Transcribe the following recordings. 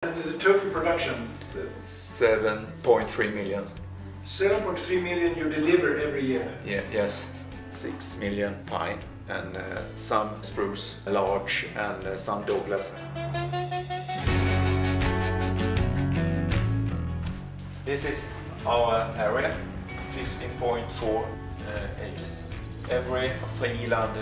And the total production? 7.3 million. 7.3 million you deliver every year? Yeah, yes. 6 million pine and some spruce, large, and some Douglas. This is our area, 15.4 acres. Every free land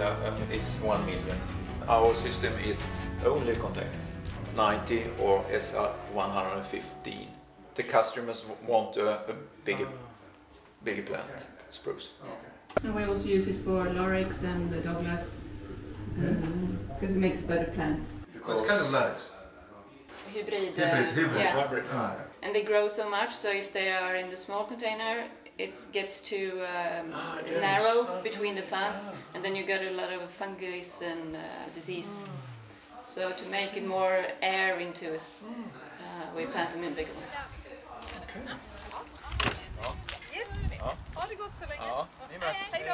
is 1 million. Our system is only containers, 90 or SR 115. The customers want a bigger plant, spruce. Okay. And we also use it for Lorex and the Douglas because it makes a better plant. Because it's kind of nice. Hybrid. Yeah. Hybrid. And they grow so much, so if they are in the small container, it gets too narrow between the plants, and then you get a lot of fungus and disease. So to make it more air into it, we plant them in bigger ones. Okay. Yes. Ha det gott så länge. Hej då.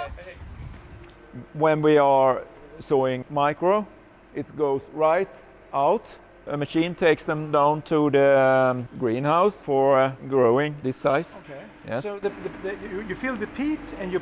When we are sowing micro, it goes right out. A machine takes them down to the greenhouse for growing this size. Okay. Yes. So you fill the peat and you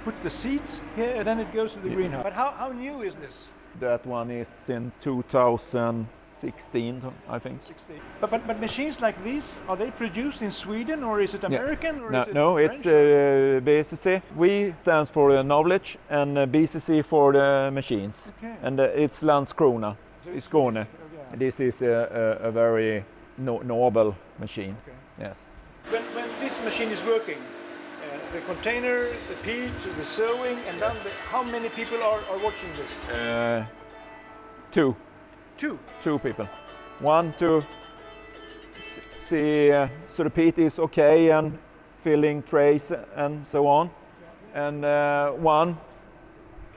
put the seeds here, and then it goes to the greenhouse. But how new is this? That one is in 2016, I think. 16. But machines like these, are they produced in Sweden or is it American? Or is it no, French? it's BCC. We stands for knowledge and BCC for the machines. Okay. And it's Landskrona, So Skåne. Okay. This is a very noble machine. Okay. Yes. When this machine is working, the container, the peat, the sowing, and then how many people are watching this? Two. Two people. One to see so the peat is okay and filling trays and so on, and one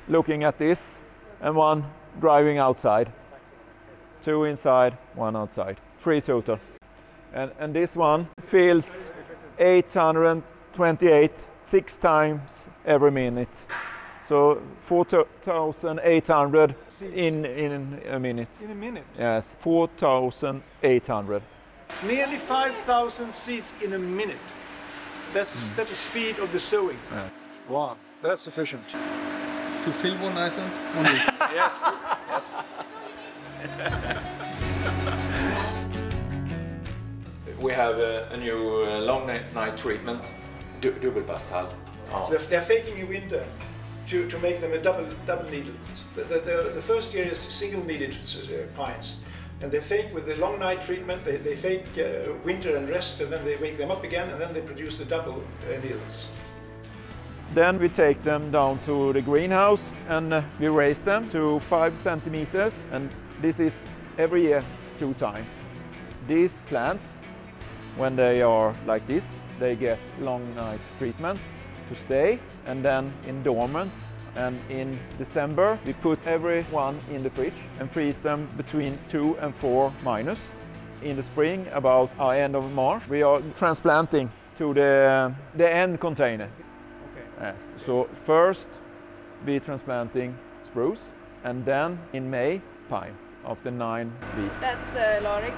looking at this, and one driving outside. Two inside, one outside. Three total. And this one fills 828 6 times every minute. So 4,800 in a minute. In a minute? Yes, 4,800. Nearly 5,000 seeds in a minute. That's the speed of the sowing. Yeah. Wow, that's sufficient. To fill one Iceland? Yes, yes. We have a new long night treatment, dubbelbasthall. So they're faking in winter to make them a double needle. The first year is single needed pines, and they fake with the long night treatment. They fake winter and rest, and then they wake them up again, and then they produce the double needles. Then we take them down to the greenhouse and we raise them to 5 centimeters, and this is every year 2 times. These plants, when they are like this, they get long night treatment to stay, and then in dormant, and in December we put every one in the fridge and freeze them between 2 and 4 minus. In the spring, about end of March, we are transplanting to the end container. Okay. Yes. So first we transplanting spruce, and then in May pine after 9 weeks. That's Lorex,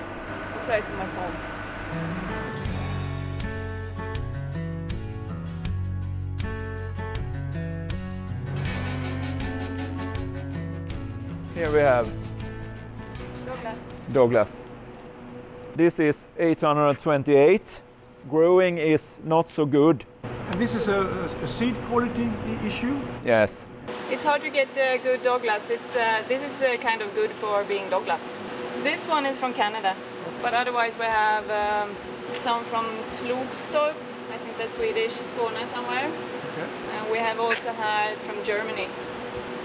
the size of my palm. Here we have Douglas. This is 828. Growing is not so good. And this is a seed quality issue? Yes. It's hard to get good Douglas. This is kind of good for being Douglas. This one is from Canada, but otherwise we have some from Slogstorp. I think that's Swedish, Skåne somewhere. Okay. And we have also had from Germany.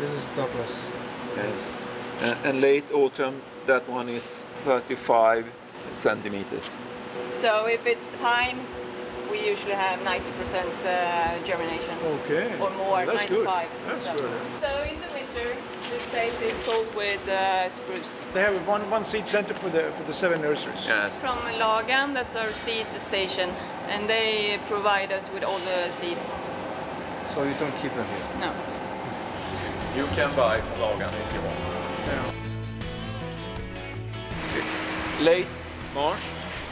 This is Douglas. Yes. And late autumn, that one is 35 centimeters. So if it's pine, we usually have 90% germination. Okay. Or more, That's 95. good. That's so. good. So in the winter, this place is filled with spruce. They have one seed center for the 7 nurseries. Yes. From Lagan, that's our seed station, and they provide us with all the seed. So you don't keep them here? No. You can buy from Lagan if you want. Yeah. late March.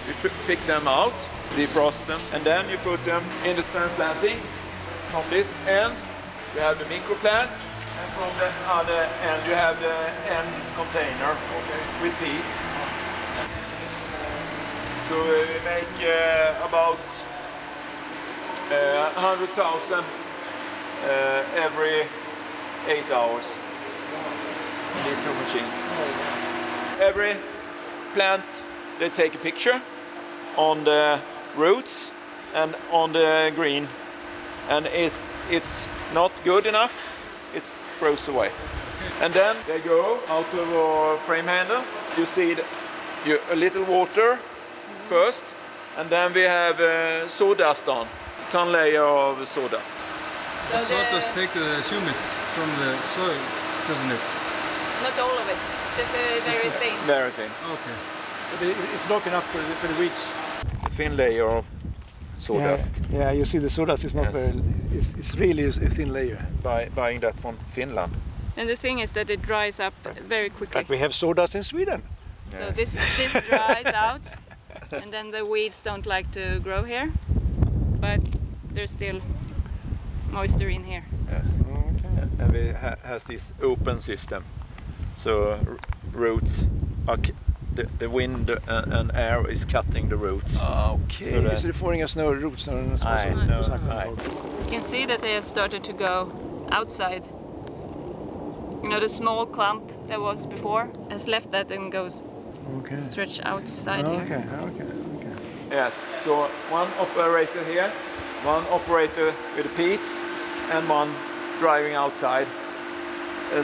We pick them out, defrost them, and then you put them in the transplanting. From this end, you have the microplants, and from the other end, you have the end container with peat. So we make about 100,000 every 8 hours. These two machines. Every plant, they take a picture on the roots and on the green, and it's not good enough, it's throws away. And then they go out of our frame handle. You see a little water first, and then we have sawdust on, thin layer of sawdust. So the sawdust take the humid from the soil, doesn't it? Not all of it, just very thin. Very thin. Okay. But it's not enough for the weeds. A thin layer of sawdust. Yeah, you see the sawdust is not Yes. it's really a thin layer. Buying that from Finland. And the thing is that it dries up very quickly. But we have sawdust in Sweden. So Yes. this dries out, and then the weeds don't like to grow here, but there's still moisture in here. Yes. And we has this open system, so roots are the wind and air is cutting the roots. Okay. So Is it forming us no roots? No. You can see that they have started to go outside. You know, the small clump that was before has left that and goes stretch outside here. Okay. Yes. So one operator here, one operator with the peat, and one driving outside.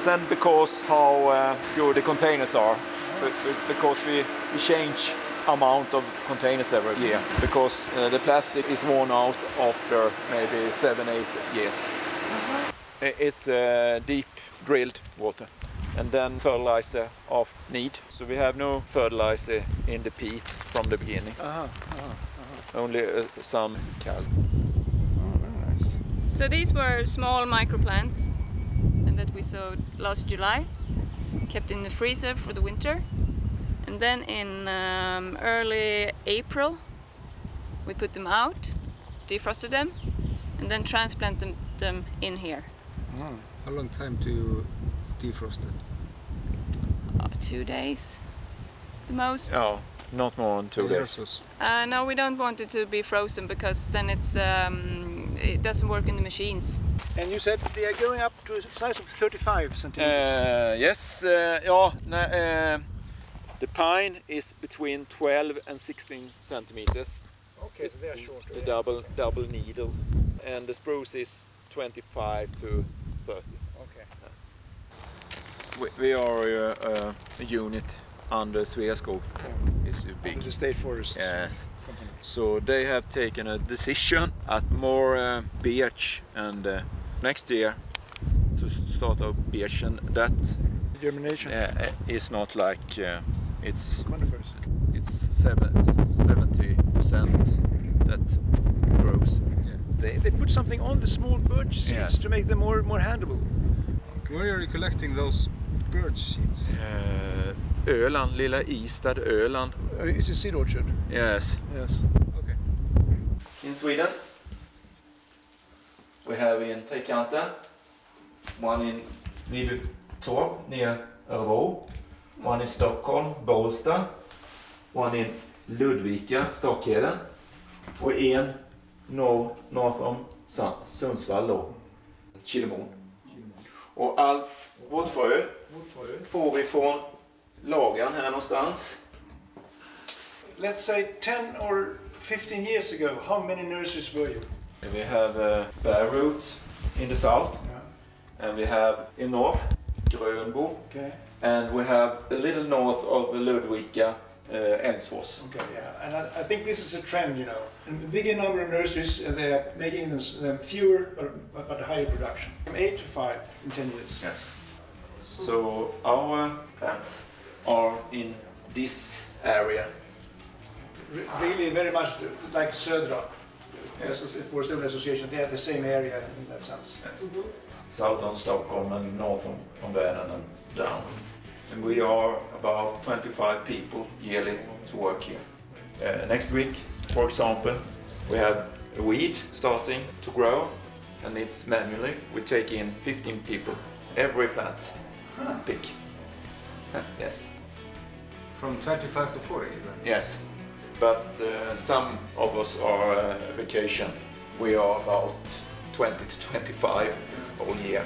Then because how good the containers are, because we change amount of containers every year, because the plastic is worn out after maybe 7-8 years. It's deep drilled water, and then fertilizer of need. So we have no fertilizer in the peat from the beginning. Only some calc. Very nice. So these were small microplants, and that we sowed last July, kept in the freezer for the winter, and then in early April we put them out, defrosted them, and then transplanted them in here. How long time do you defrost it? 2 days, the most. No, not more than 2 days. No, we don't want it to be frozen, because then it doesn't work in the machines. And you said they are going up to a size of 35 centimeters. Yes, the pine is between 12 and 16 centimeters. Okay, so they are shorter. The double needle, and the spruce is 25 to 30. Okay. We are a unit under Sveaskog. It's big. Under the state forest. Yes. Company. So they have taken a decision at more birch, and next year to start a birch, and that Germination. is not like it's Conifers. it's 70% that grows. They put something on the small birch seeds Yes. to make them more handleable. Where are you collecting those birch seeds? Öland, lilla Istad, Öland. It's a seed orchard. Yes. Yes. Okay. In Sweden, we have in Trekanten, one in Torp near Örebro, one in Stockholm, Bålsta, one in Ludvika, Stockheden, och en norr om Sundsvall då, Kilemon. Och allt vårt frö får vi från lagren här någonstans. Let's say 10 or 15 years ago, how many nurseries were you? We have bare roots in the south, and we have in north Grönbo, and we have a little north of Ludvika, Älvsfors. Okay, yeah, and I think this is a trend, you know. A bigger number of nurseries, they are making them fewer but higher production. From 8 to 5 in 10 years. Yes. So our plants are in this area. Really very much like Södra. Yes. Forestry Association, they have the same area in that sense. Yes. South on Stockholm and north on Vänern and down. and we are about 25 people yearly to work here. Next week, for example, we have a weed starting to grow, and it's manually. We take in 15 people every plant. Pick. Yes. From 25 to 40 even? Yes, but some of us are vacation. We are about 20 to 25 all year.